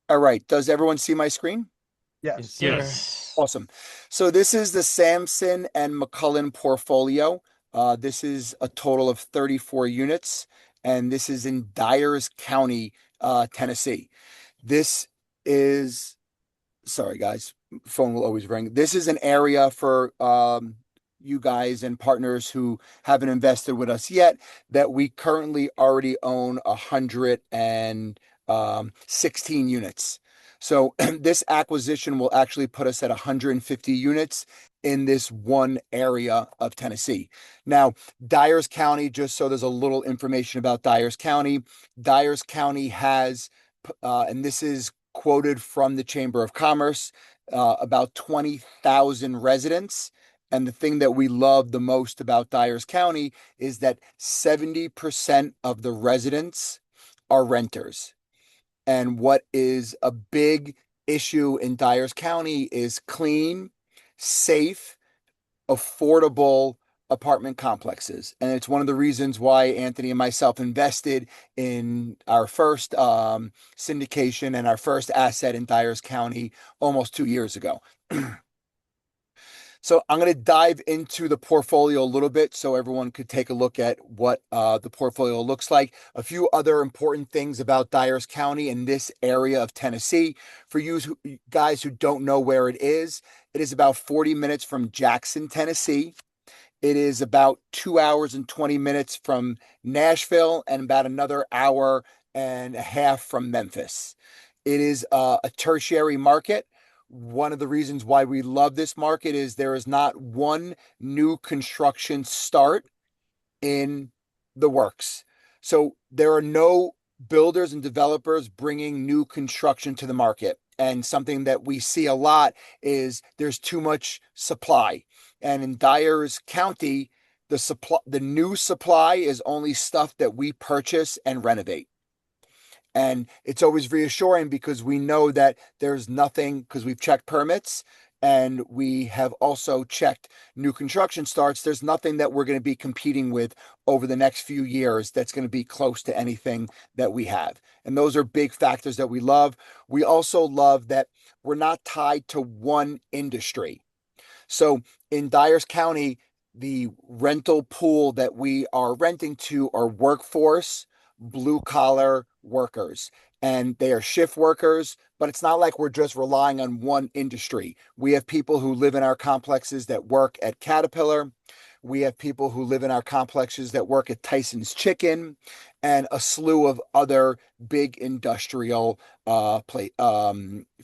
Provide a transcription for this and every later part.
All right. Does everyone see my screen? Yes, Yes. sir. Yes. Awesome. So this is the Sampson and Mccullough portfolio. This is a total of 34 units, and this is in Dyers County, Tennessee. This is, sorry guys, phone will always ring. This is an area for you guys and partners who haven't invested with us yet that we currently already own 116 units. So this acquisition will actually put us at 150 units in this one area of Tennessee. Now, Dyers County, just so there's a little information about Dyers County, Dyers County has, and this is quoted from the Chamber of Commerce, about 20,000 residents. And the thing that we love the most about Dyers County is that 70% of the residents are renters. And what is a big issue in Dyers County is clean, safe, affordable apartment complexes. And it's one of the reasons why Anthony and myself invested in our first syndication and our first asset in Dyers County almost 2 years ago. So I'm going to dive into the portfolio a little bit so everyone could take a look at what the portfolio looks like. A few other important things about Dyers County in this area of Tennessee. For you guys who don't know where it is about 40 minutes from Jackson, Tennessee. It is about 2 hours and 20 minutes from Nashville and about another hour and a half from Memphis. It is a tertiary market. One of the reasons why we love this market is there is not one new construction start in the works. So there are no builders and developers bringing new construction to the market. And something that we see a lot is there's too much supply. And in Dyers County, the new supply is only stuff that we purchase and renovate. And it's always reassuring because we know that there's nothing, because we've checked permits and we have also checked new construction starts. There's nothing that we're going to be competing with over the next few years that's going to be close to anything that we have. And those are big factors that we love. We also love that we're not tied to one industry. So in Dyers County, the rental pool that we are renting to are workforce, blue collar workers. And they are shift workers, but it's not like we're just relying on one industry. We have people who live in our complexes that work at Caterpillar. We have people who live in our complexes that work at Tyson's Chicken and a slew of other big industrial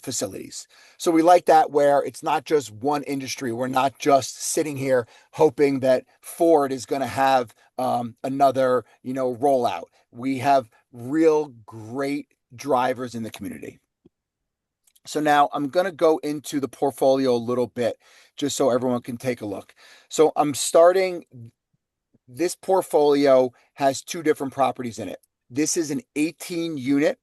facilities. So we like that where it's not just one industry. We're not just sitting here hoping that Ford is going to have another, rollout. We have real great drivers in the community. So now I'm going to go into the portfolio a little bit just so everyone can take a look. So I'm starting, this portfolio has two different properties in it. This is an 18 unit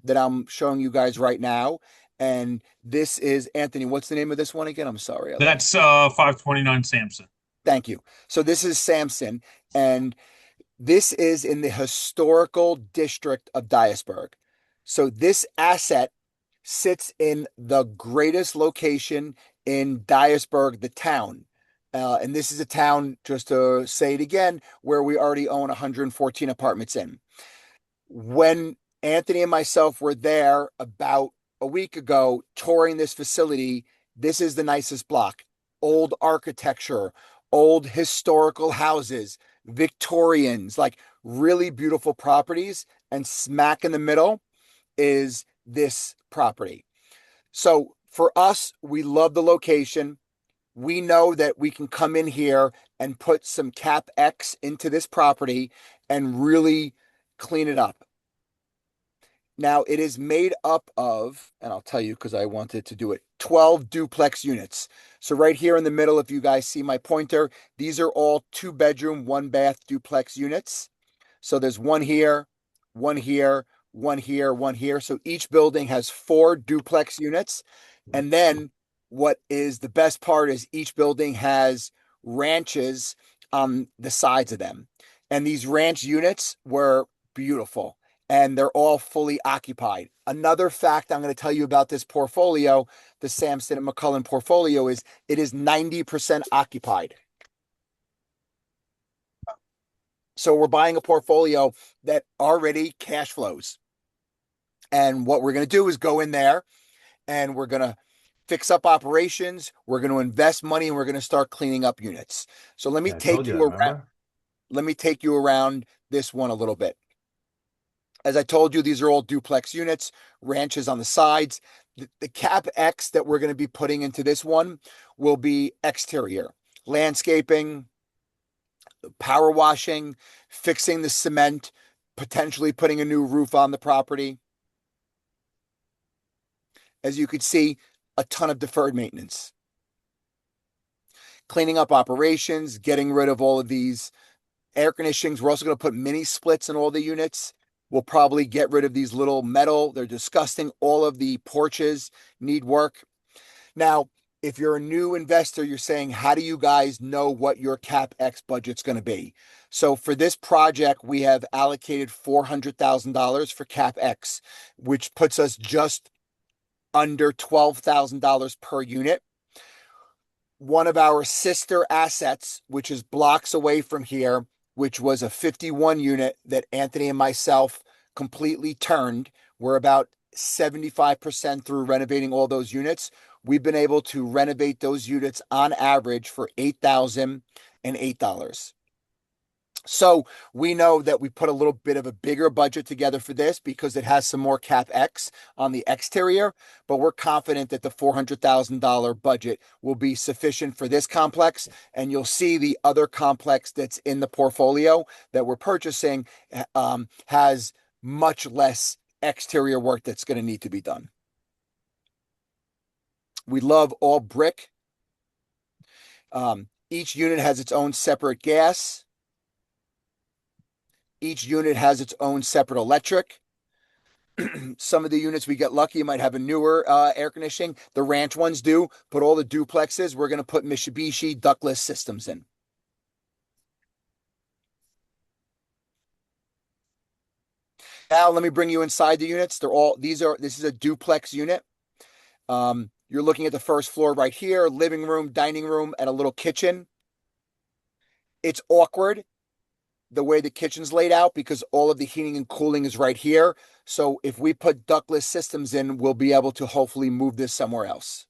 that I'm showing you guys right now. And this is Anthony. What's the name of this one again? I'm sorry. That's 529 Sampson. Thank you. So this is Sampson, and this is in the historical district of Dyersburg. So this asset sits in the greatest location in Dyersburg, the town. And this is a town, just to say it again, where we already own 114 apartments in. When Anthony and myself were there about a week ago touring this facility, this is the nicest block. Old architecture, old historical houses, Victorians, like really beautiful properties. And smack in the middle is this property. So for us, we love the location. We know that we can come in here and put some CapEx into this property and really clean it up. Now it is made up of, and I'll tell you because I wanted to do it, 12 duplex units. So right here in the middle, if you guys see my pointer, these are all 2 bedroom, 1 bath duplex units. So there's one here, one here, one here, one here. So each building has 4 duplex units. And then what is the best part is each building has ranches on the sides of them. And these ranch units were beautiful. and they're all fully occupied. Another fact I'm going to tell you about this portfolio, the Sampson and Mccullough portfolio, is it is 90% occupied. So we're buying a portfolio that already cash flows. And what we're going to do is go in there and we're going to fix up operations. We're going to invest money and we're going to start cleaning up units. So Yeah, I told you that, remember? let me take you around this one a little bit. As I told you, these are all duplex units, ranches on the sides. The CapEx that we're going to be putting into this one will be exterior, landscaping, power washing, fixing the cement, potentially putting a new roof on the property. As you could see, a ton of deferred maintenance. Cleaning up operations, getting rid of all of these air conditionings. We're also going to put mini splits in all the units. We'll probably get rid of these little metal. They're disgusting. All of the porches need work. Now, if you're a new investor, you're saying, how do you guys know what your CapEx budget's going to be? So for this project, we have allocated $400,000 for CapEx, which puts us just under $12,000 per unit. One of our sister assets, which is blocks away from here, which was a 51 unit that Anthony and myself completely turned. We're about 75% through renovating all those units. We've been able to renovate those units on average for $8,008. So we know that we put a little bit of a bigger budget together for this because it has some more CapEx on the exterior, but we're confident that the $400,000 budget will be sufficient for this complex. And you'll see the other complex that's in the portfolio that we're purchasing has much less exterior work that's going to need to be done. We love all brick. Each unit has its own separate gas. Each unit has its own separate electric. Some of the units we get lucky might have a newer air conditioning. The ranch ones do, but all the duplexes, we're going to put Mitsubishi ductless systems in. Now let me bring you inside the units. This is a duplex unit. You're looking at the first floor right here, living room, dining room, and a little kitchen. It's awkward the way the kitchen's laid out because all of the heating and cooling is right here. So if we put ductless systems in, we'll be able to hopefully move this somewhere else.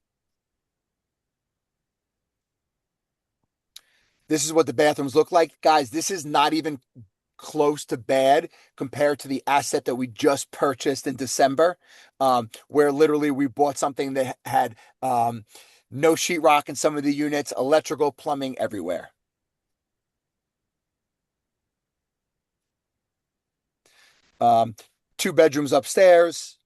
This is what the bathrooms look like. Guys, this is not even close to bad compared to the asset that we just purchased in December, where literally we bought something that had no sheetrock in some of the units, electrical, plumbing everywhere. Two bedrooms upstairs.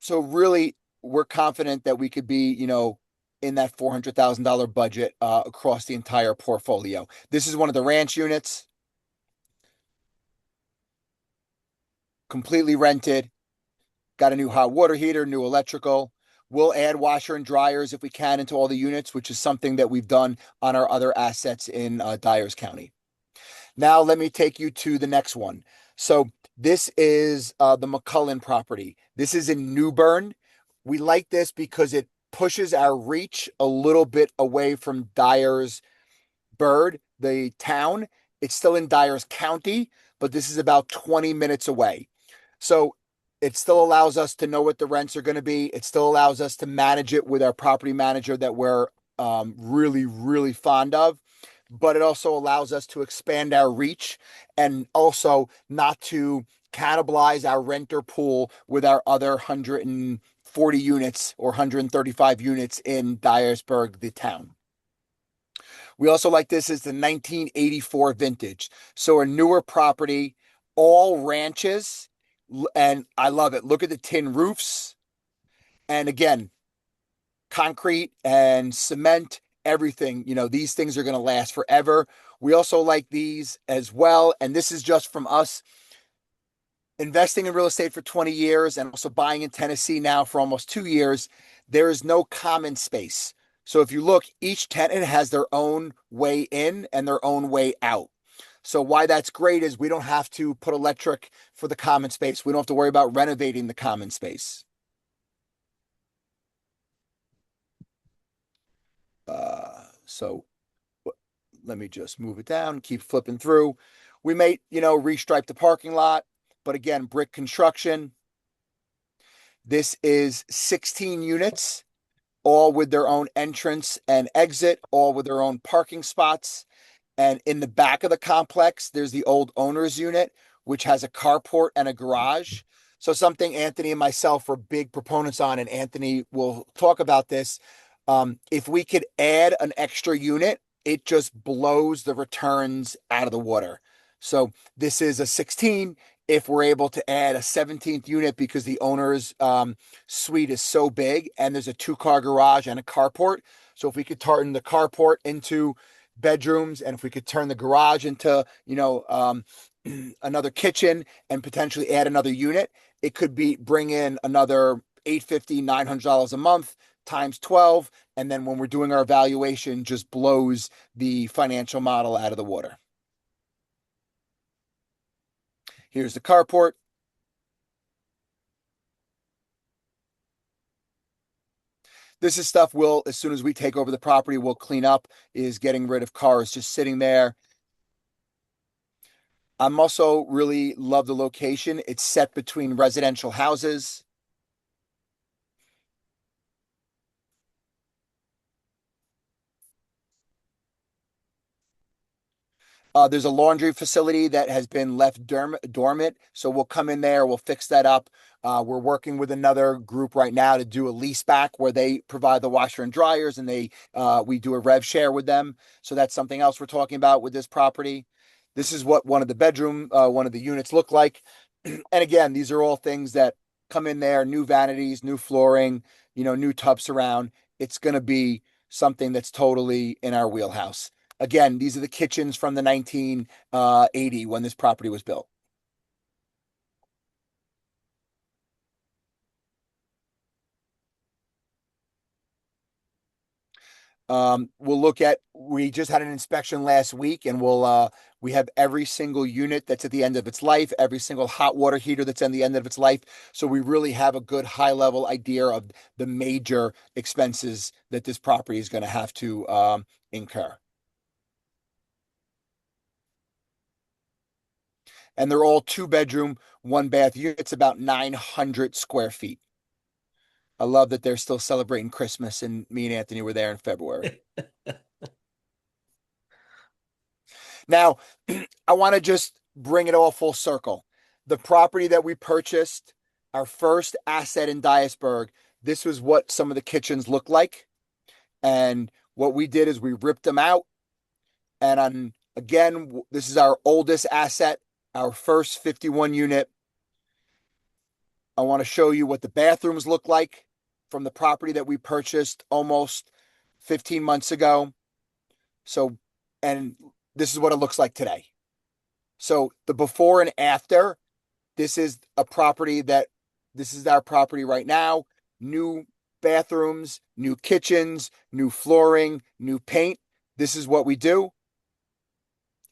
So really, we're confident that we could be, in that $400,000 budget across the entire portfolio. This is one of the ranch units, completely rented, got a new hot water heater, new electrical. We'll add washer and dryers if we can into all the units, which is something that we've done on our other assets in Dyers County. Now, let me take you to the next one. So this is the Mccullough property. This is in New Bern. We like this because it pushes our reach a little bit away from Dyersburg, the town. It's still in Dyers County, but this is about 20 minutes away. So it still allows us to know what the rents are going to be. It still allows us to manage it with our property manager that we're really, really fond of. But it also allows us to expand our reach and also not to cannibalize our renter pool with our other 140 units or 135 units in Dyersburg, the town. We also like this as the 1984 vintage. So a newer property, all ranches, and I love it. Look at the tin roofs. And again, concrete and cement, everything, these things are going to last forever. We also like these as well. And this is just from us investing in real estate for 20 years and also buying in Tennessee now for almost 2 years. There is no common space. So if you look, each tenant has their own way in and their own way out. So why that's great is we don't have to put electric for the common space. We don't have to worry about renovating the common space. So let me just move it down, keep flipping through. We may, restripe the parking lot, but again, brick construction. This is 16 units, all with their own entrance and exit, all with their own parking spots. And in the back of the complex, there's the old owner's unit, which has a carport and a garage. So, something Anthony and myself were big proponents on, and Anthony will talk about this. If we could add an extra unit, it just blows the returns out of the water. So, this is a 16. If we're able to add a 17th unit because the owner's suite is so big and there's a two-car garage and a carport. So, if we could turn the carport into bedrooms, and if we could turn the garage into another kitchen and potentially add another unit, it could be bring in another 850 $900 a month times 12, and then when we're doing our evaluation, just blows the financial model out of the water. Here's the carport. This is stuff we'll, as soon as we take over the property, we'll clean up, is getting rid of cars just sitting there. I'm also really love the location. It's set between residential houses. There's a laundry facility that has been left dormant. So we'll come in there, we'll fix that up. We're working with another group right now to do a lease back where they provide the washer and dryers, and we do a rev share with them. So that's something else we're talking about with this property. This is what one of the units look like. And again, these are all things that come in there, new vanities, new flooring, new tub surround. It's going to be something that's totally in our wheelhouse. Again, these are the kitchens from the 1980 when this property was built. We just had an inspection last week, and we have every single unit that's at the end of its life, every single hot water heater that's at the end of its life. So we really have a good high level idea of the major expenses that this property is going to have to incur. And they're all 2 bedroom, 1 bath units, about 900 square feet. I love that they're still celebrating Christmas, and me and Anthony were there in February. Now, I want to just bring it all full circle. The property that we purchased, our first asset in Dyersburg, this was what some of the kitchens looked like. And what we did is we ripped them out. And again, this is our oldest asset, our first 51 unit. I want to show you what the bathrooms look like from the property that we purchased almost 15 months ago. So, and this is what it looks like today. So the before and after, this is our property right now. New bathrooms, new kitchens, new flooring, new paint. This is what we do.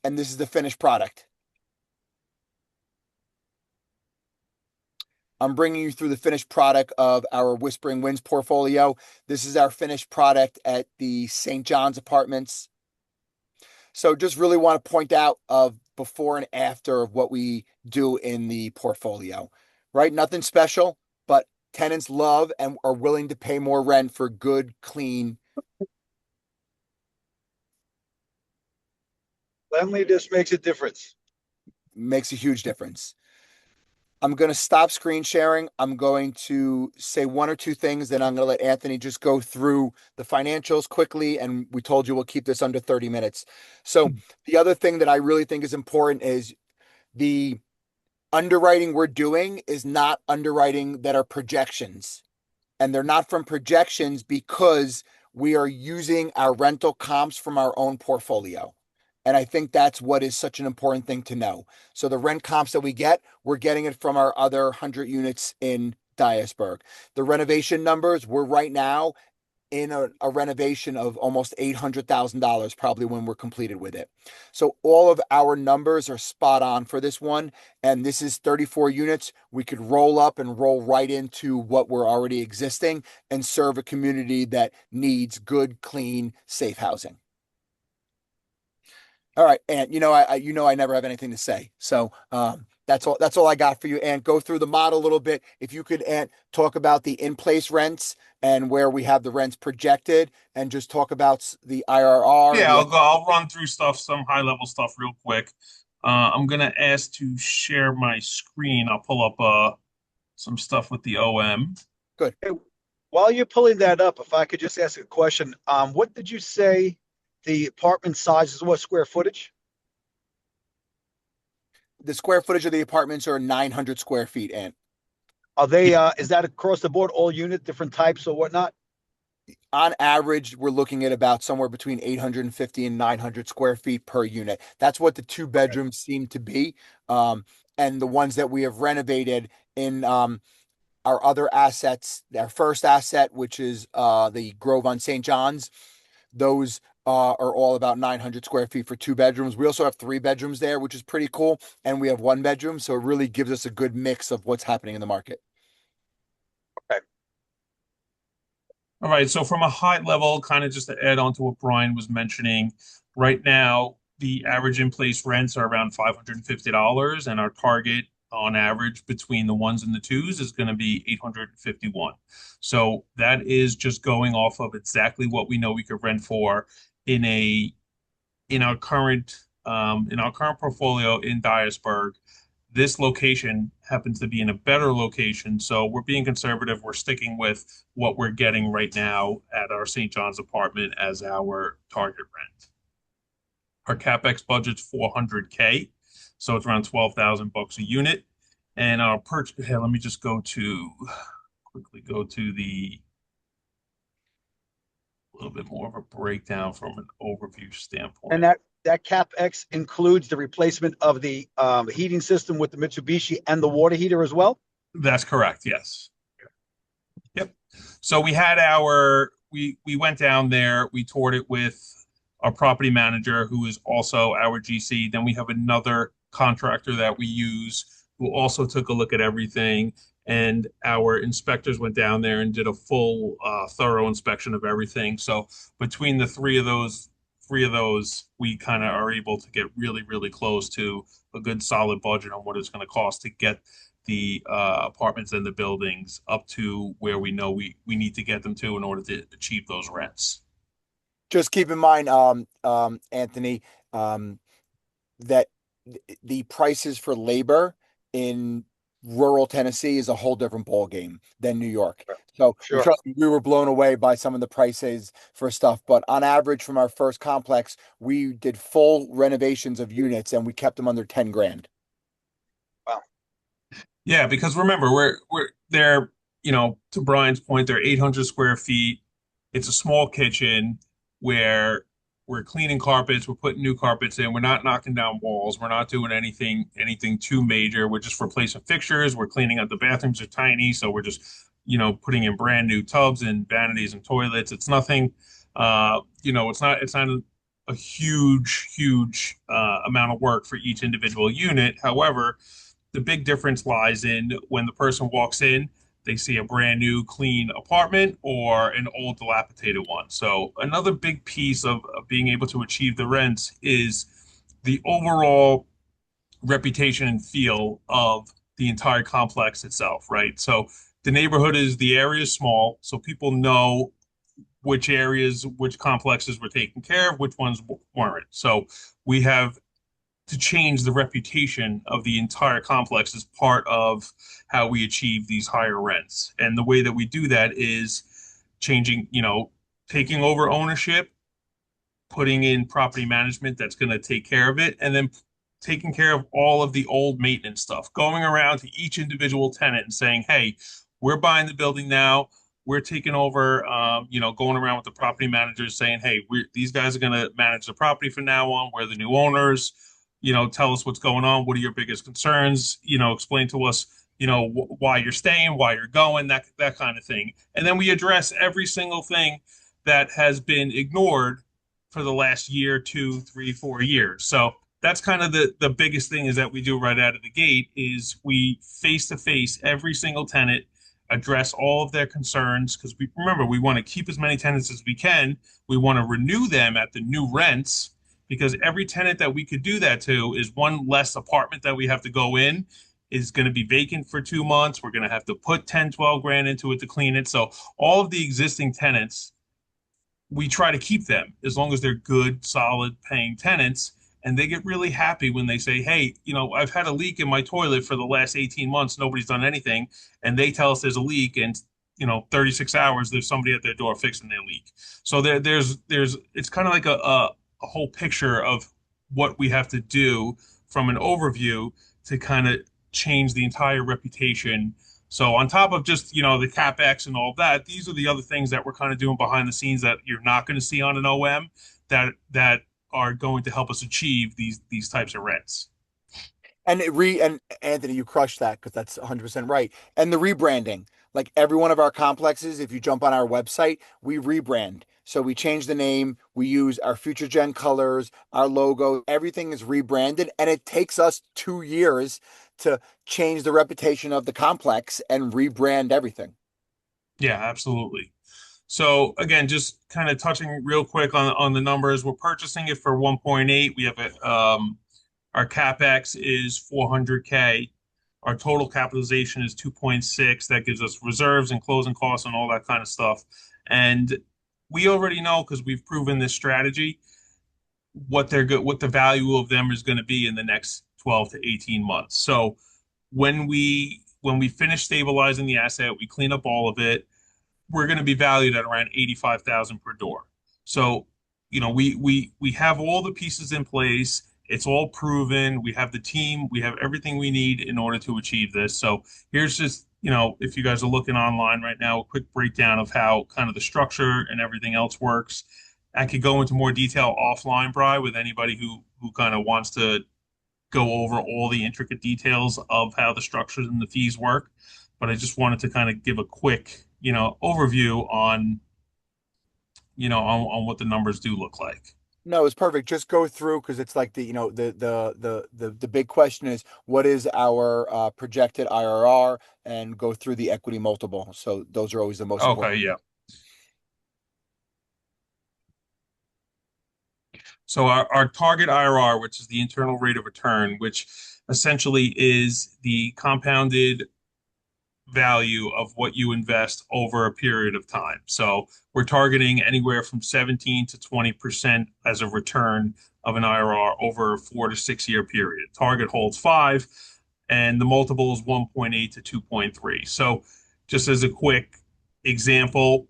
And this is the finished product. I'm bringing you through the finished product of our Whispering Winds portfolio. This is our finished product at the St. John's Apartments. So just really want to point out of before and after of what we do in the portfolio, right? Nothing special, but tenants love and are willing to pay more rent for good, clean. Cleanliness makes a difference. Makes a huge difference. I'm going to stop screen sharing. I'm going to say one or two things, then I'm going to let Anthony just go through the financials quickly. And we told you we'll keep this under 30 minutes. So the other thing that I really think is important is the underwriting we're doing is not underwriting that are projections. And they're not from projections because we are using our rental comps from our own portfolio. And I think that's what is such an important thing to know. So the rent comps that we get, we're getting it from our other 100 units in Dyersburg. The renovation numbers, we're right now in a renovation of almost $800,000, probably when we're completed with it. So all of our numbers are spot on for this one. And this is 34 units. We could roll up and roll right into what we're already existing and serve a community that needs good, clean, safe housing. All right, and I never have anything to say. So that's all I got for you. And go through the model a little bit. If you could, and talk about the in-place rents and where we have the rents projected, and just talk about the IRR, Yeah, the I'll run through some high level stuff real quick. I'm gonna ask to share my screen. I'll pull up some stuff with the OM. good. Hey, while you're pulling that up, if I could just ask a question, what did you say the apartment size is? What square footage? The square footage of the apartments are 900 square feet, and Are they? Is that across the board, all unit, different types or whatnot? on average, we're looking at about somewhere between 850 and 900 square feet per unit. That's what the two Okay. bedrooms seem to be. And the ones that we have renovated in our other assets, our first asset, which is the Grove on St. John's, those are all about 900 square feet for two bedrooms. We also have three bedrooms there, which is pretty cool. And we have one bedroom. So it really gives us a good mix of what's happening in the market. Okay. All right, so from a high level, kind of just to add on to what Brian was mentioning, right now the average in place rents are around $550, and our target on average between the ones and the twos is going to be 851. So that is just going off of exactly what we know we could rent for in a in our current portfolio in Dyersburg. This location happens to be in a better location, so we're being conservative. We're sticking with what we're getting right now at our St. John's apartment as our target rent. Our capex budget's 400K, so it's around 12,000 bucks a unit. And our purchase here, let me just quickly go to the little bit more of a breakdown from an overview And standpoint. that CapEx includes the replacement of the heating system with the Mitsubishi and the water heater as well. That's correct, yes. Yep. So we went down there, we toured it with our property manager who is also our GC. Then we have another contractor that we use who also took a look at everything. And our inspectors went down there and did a full thorough inspection of everything. So between the three of those, we kind of are able to get really, really close to a good solid budget on what it's going to cost to get the apartments and the buildings up to where we know we need to get them to in order to achieve those rents. Just keep in mind, Anthony, um, that the prices for labor in rural Tennessee is a whole different ball game than New York. So Sure. we were blown away by some of the prices for stuff. But on average, from our first complex, we did full renovations of units and we kept them under 10 grand. Wow. Yeah, because remember, we're there, to Brian's point, they're 800 square feet. It's a small kitchen where we're cleaning carpets, we're putting new carpets in, we're not knocking down walls, we're not doing anything too major. We're just replacing fixtures, we're cleaning up the bathrooms are tiny, so we're just, putting in brand new tubs and vanities and toilets. It's nothing, it's not a huge amount of work for each individual unit. However, the big difference lies in when the person walks in, they see a brand new, clean apartment or an old, dilapidated one. So, another big piece of being able to achieve the rents is the overall reputation and feel of the entire complex itself, right? So, the area is small, so people know which areas, which complexes were taken care of, which ones weren't. So, we have to change the reputation of the entire complex as part of how we achieve these higher rents. And the way that we do that is changing, taking over ownership, putting in property management that's going to take care of it, and then taking care of all of the old maintenance stuff, going around to each individual tenant and saying, hey, we're buying the building now. We're taking over, going around with the property managers saying, hey, these guys are going to manage the property from now on. We're the new owners. Tell us what's going on. What are your biggest concerns? Explain to us, why you're staying, why you're going, that kind of thing. And then we address every single thing that has been ignored for the last year, 2, 3, 4 years. So that's kind of the biggest thing is that we do right out of the gate is we face to face every single tenant, address all of their concerns because we remember we want to keep as many tenants as we can. We want to renew them at the new rents because every tenant that we could do that to is one less apartment that we have to go in is going to be vacant for 2 months. We're going to have to put 10, 12 grand into it to clean it. So all of the existing tenants we try to keep them as long as they're good, solid paying tenants. And they get really happy when they say, hey, I've had a leak in my toilet for the last 18 months. Nobody's done anything. And they tell us there's a leak. And, 36 hours, there's somebody at their door fixing their leak. So it's kind of like a whole picture of what we have to do from an overview to kind of change the entire reputation. So on top of just, the CapEx and all of that, these are the other things that we're kind of doing behind the scenes that you're not going to see on an OM that are going to help us achieve these types of rents. And Anthony, you crushed that because that's 100% right. And the rebranding, like every one of our complexes, if you jump on our website, we rebrand. So we change the name, we use our future gen colors, our logo, everything is rebranded, and it takes us 2 years to change the reputation of the complex and rebrand everything. Yeah, absolutely. So again, just kind of touching real quick on the numbers, we're purchasing it for 1.8. We have our capex is 400K. Our total capitalization is 2.6. That gives us reserves and closing costs and all that kind of stuff. And we already know because we've proven this strategy what the value of them is going to be in the next 12 to 18 months. So when we finish stabilizing the asset, we clean up all of it, we're going to be valued at around 85,000 per door. So, we have all the pieces in place. It's all proven. We have the team. We have everything we need in order to achieve this. So here's just, if you guys are looking online right now, a quick breakdown of how kind of the structure and everything else works. I could go into more detail offline, Bry, with anybody who kind of wants to go over all the intricate details of how the structures and the fees work. But I just wanted to kind of give a quick, overview on what the numbers do look like. No, it's perfect. Just go through because it's like the big question is what is our projected IRR and go through the equity multiple. So those are always the most Okay, important. yeah. So our target IRR, which is the internal rate of return, which essentially is the compounded value of what you invest over a period of time. So we're targeting anywhere from 17 to 20% as a return of an IRR over a 4 to 6 year period. Target holds 5, and the multiple is 1.8 to 2.3. So just as a quick example,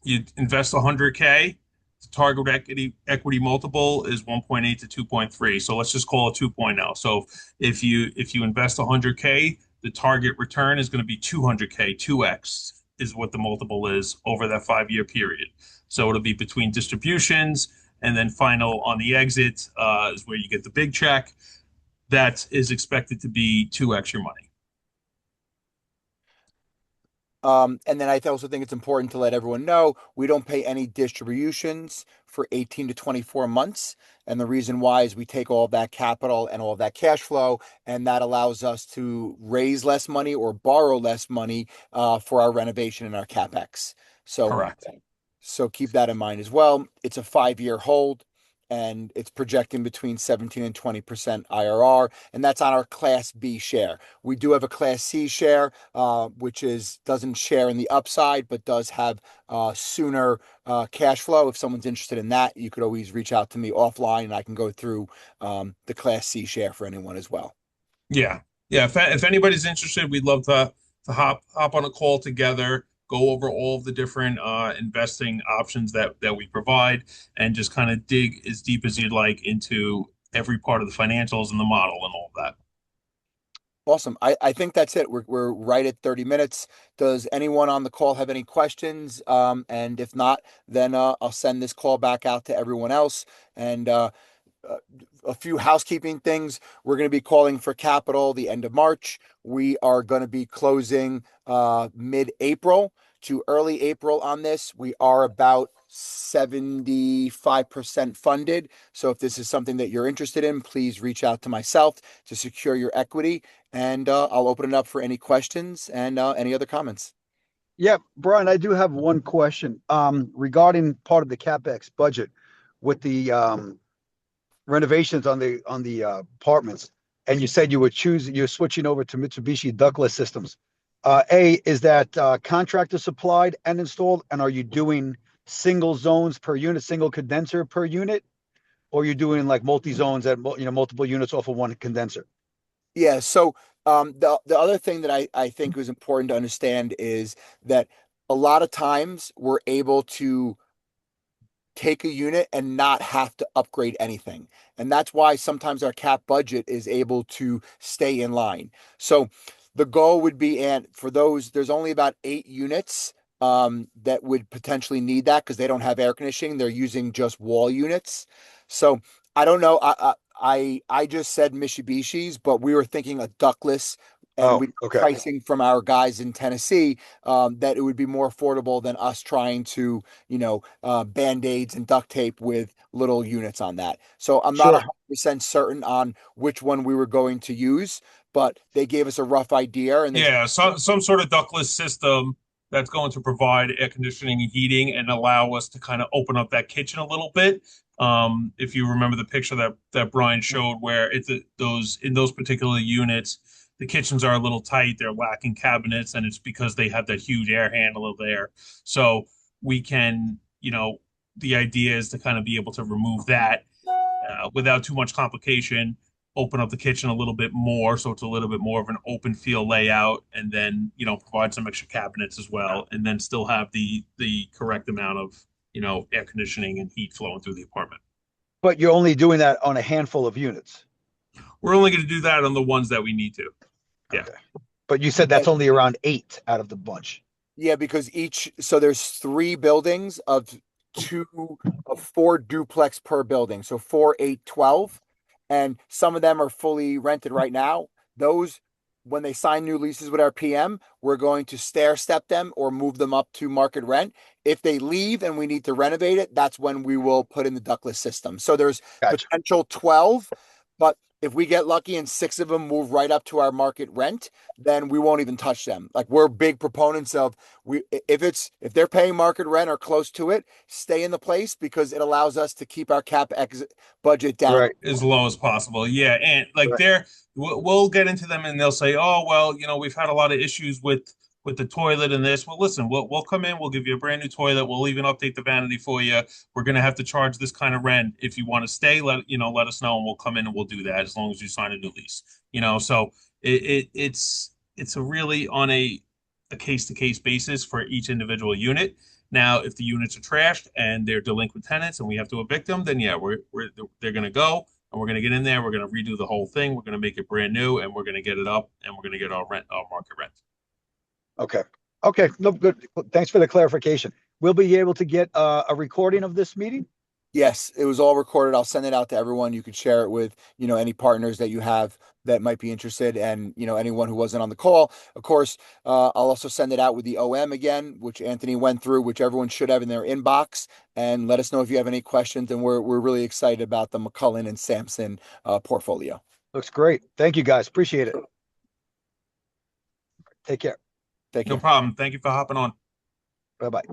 you invest 100K, the target equity multiple is 1.8 to 2.3. So let's just call it 2.0. So if you invest 100K, the target return is going to be 200K, 2x is what the multiple is over that 5 year period. So it'll be between distributions and then final on the exit is where you get the big check. That is expected to be 2x your money. And then I also think it's important to let everyone know we don't pay any distributions for 18 to 24 months. And the reason why is we take all of that capital and all of that cash flow, and that allows us to raise less money or borrow less money for our renovation and our CapEx. So Correct. so keep that in mind as well. It's a 5 year hold and it's projecting between 17 and 20% IRR. And that's on our Class B share. We do have a Class C share, which doesn't share in the upside, but does have sooner cash flow. If someone's interested in that, you could always reach out to me offline and I can go through the Class C share for anyone as well. Yeah. Yeah. If anybody's interested, we'd love to hop on a call together, go over all of the different investing options that we provide, and just kind of dig as deep as you'd like into every part of the financials and the model and all of that. Awesome. I think that's it. We're right at 30 minutes. Does anyone on the call have any questions? And if not, then I'll send this call back out to everyone else. And uh, a few housekeeping things. We're going to be calling for capital the end of March. We are going to be closing mid-April. to early April on this. We are about 75% funded. So if this is something that you're interested in, please reach out to myself to secure your equity, and I'll open it up for any questions and any other comments. Yeah, Brian, I do have one question regarding part of the CapEx budget with the renovations on the apartments. And you said you're switching over to Mitsubishi ductless systems. Is that contractor supplied and installed? And are you doing single zones per unit, single condenser per unit, or you're doing like multi zones at multiple units off of one condenser? Yeah. So the other thing that I think was important to understand is that a lot of times we're able to take a unit and not have to upgrade anything. And that's why sometimes our cap budget is able to stay in line. So the goal would be, and for those, there's only about 8 units that would potentially need that because they don't have air conditioning. They're using just wall units. So I don't know. I just said Mitsubishi's, but we were thinking a ductless, and Oh, we okay. pricing from our guys in Tennessee that it would be more affordable than us trying to band-aids and duct tape with little units on that. So I'm not Sure. 100% certain on which one we were going to use, but they gave us a rough idea and they Yeah, some sort of ductless system that's going to provide air conditioning and heating and allow us to kind of open up that kitchen a little bit. If you remember the picture that Brian showed, where it's those in those particular units, the kitchens are a little tight, they're lacking cabinets, and it's because they have that huge air handler there. So we can, the idea is to kind of be able to remove that without too much complication, open up the kitchen a little bit more so it's a little bit more of an open feel layout, and then provide some extra cabinets as well, and then still have the correct amount of air conditioning and heat flowing through the apartment. But you're only doing that on a handful of units. We're only going to do that on the ones that we need to. Yeah. Okay. But you said that's only around 8 out of the bunch. Yeah, because so there's 3 buildings of 4 duplex per building. So 4, 8, 12. And some of them are fully rented right now. Those, when they sign new leases with our PM, we're going to stair step them or move them up to market rent. If they leave and we need to renovate it, that's when we will put in the ductless system. So there's Gotcha. potential 12, but if we get lucky and 6 of them move right up to our market rent, then we won't even touch them. Like, we're big proponents of, if they're paying market rent or close to it, stay in the place because it allows us to keep our budget down. Right. As low as possible. Yeah, and like Right. we'll get into them, and they'll say, "Oh, well, we've had a lot of issues with the toilet and this." Well, listen, we'll come in, we'll give you a brand new toilet, we'll even update the vanity for you. We're gonna have to charge this kind of rent. If you want to stay, let us know, and we'll come in and we'll do that as long as you sign a new lease. So it's a really on a case to case basis for each individual unit. Now, if the units are trashed and they're delinquent tenants and we have to evict them, then yeah, they're going to go, and we're going to get in there. We're going to redo the whole thing. We're going to make it brand new, and we're going to get it up, and we're going to get our market rent. Okay. Okay. No, good. Thanks for the clarification. We'll be able to get a recording of this meeting. Yes, it was all recorded. I'll send it out to everyone. You could share it with, any partners that you have that might be interested, and, anyone who wasn't on the call. Of course, I'll also send it out with the OM again, which Anthony went through, which everyone should have in their inbox. And let us know if you have any questions. And we're really excited about the Mccullough and Sampson portfolio. Looks great. Thank you, guys. Appreciate it. Take care. Take No care. problem. Thank you for hopping on. Bye bye.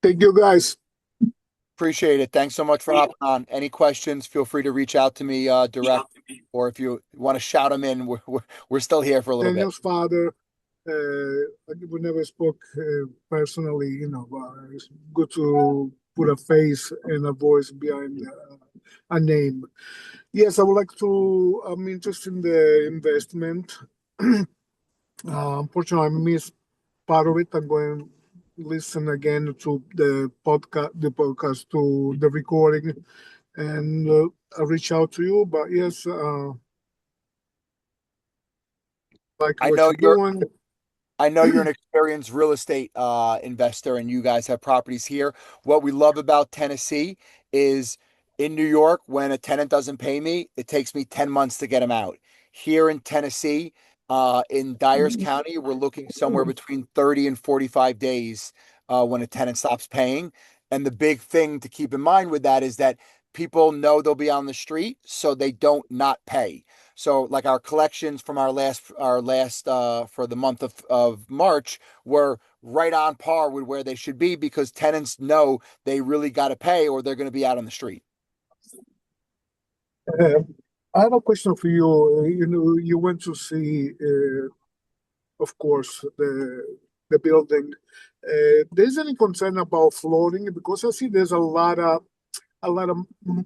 Thank you, guys. Appreciate it. Thanks so much for hopping on. Any questions, feel free to reach out to me direct, or if you want to shout them in, we're still here for a little bit. Daniel's father, we never spoke personally, it's good to put a face and a voice behind a name. Yes, I would like to, I'm interested in the investment. Unfortunately, I missed part of it. I'm going to listen again to the podcast, to the recording, and I'll reach out to you. But yes, like I what know you're doing. I know you're an experienced real estate investor, and you guys have properties here. What we love about Tennessee is In New York, when a tenant doesn't pay me, it takes me 10 months to get them out. Here in Tennessee, in Dyers County, we're looking somewhere between 30 and 45 days when a tenant stops paying. And the big thing to keep in mind with that is that people know they'll be on the street, so they don't not pay. So like our collections from our last for the month of March were right on par with where they should be because tenants know they really got to pay or they're going to be out on the street. Uh, I have a question for you. You know, you went to see, of course, the building. There's any concern about flooding because I see there's a lot of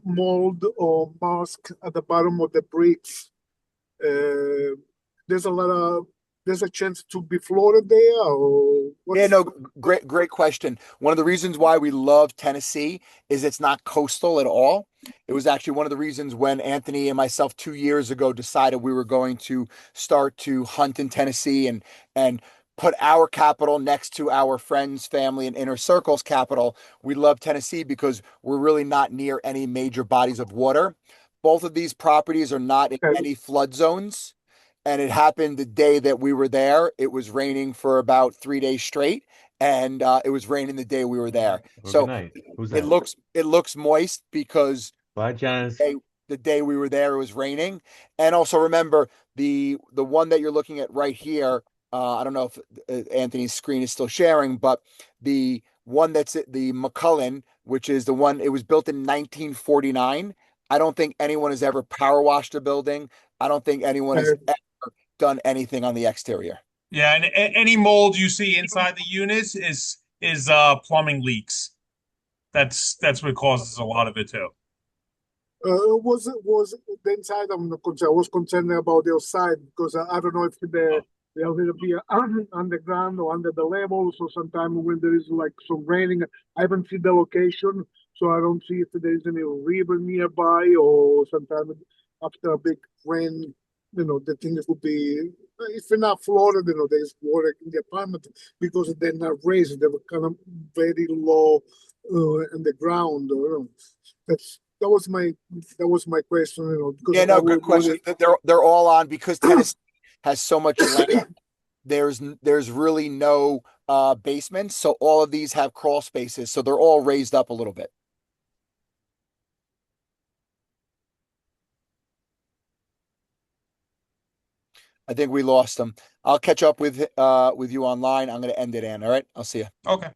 mold or musk at the bottom of the bricks. Uh, there's a lot of there's a chance to be flooded there, or Yeah, what's no, great question. One of the reasons why we love Tennessee is it's not coastal at all. It was actually one of the reasons when Anthony and myself 2 years ago decided we were going to start to hunt in Tennessee and put our capital next to our friends, family, and inner circles capital. We love Tennessee because we're really not near any major bodies of water. Both of these properties are not in okay? any flood zones. And it happened the day that we were there. It was raining for about 3 days straight, and it was raining the day we were there. Well, good So night. Who's it that? looks moist because Bye, Janice. day, the day we were there it was raining. And also remember the one that you're looking at right here. I don't know if Anthony's screen is still sharing, but the one that's at the Mccullough, which is the one it was built in 1949. I don't think anyone has ever power washed a building. I don't think anyone has Uh, done anything on the exterior. Yeah, and any mold you see inside the units is plumbing leaks. That's what causes a lot of it too. was the inside? I'm not concerned. I was concerned about the outside because I don't know if they're going to be underground or under the levels, or sometime when there is like some raining. I haven't seen the location, so I don't see if there is any river nearby, or sometime after a big rain, the things would be. If they're not flooded, there's water in the apartment because they're not raised. They were kind of very low in the ground. That was my question, because Yeah, I no, good would question. They're all on because Tennessee has so much land. There's really no basements, so all of these have crawl spaces, so they're all raised up a little bit. I think we lost them. I'll catch up with you online. I'm going to end it, Ann. All right, I'll see you. Okay.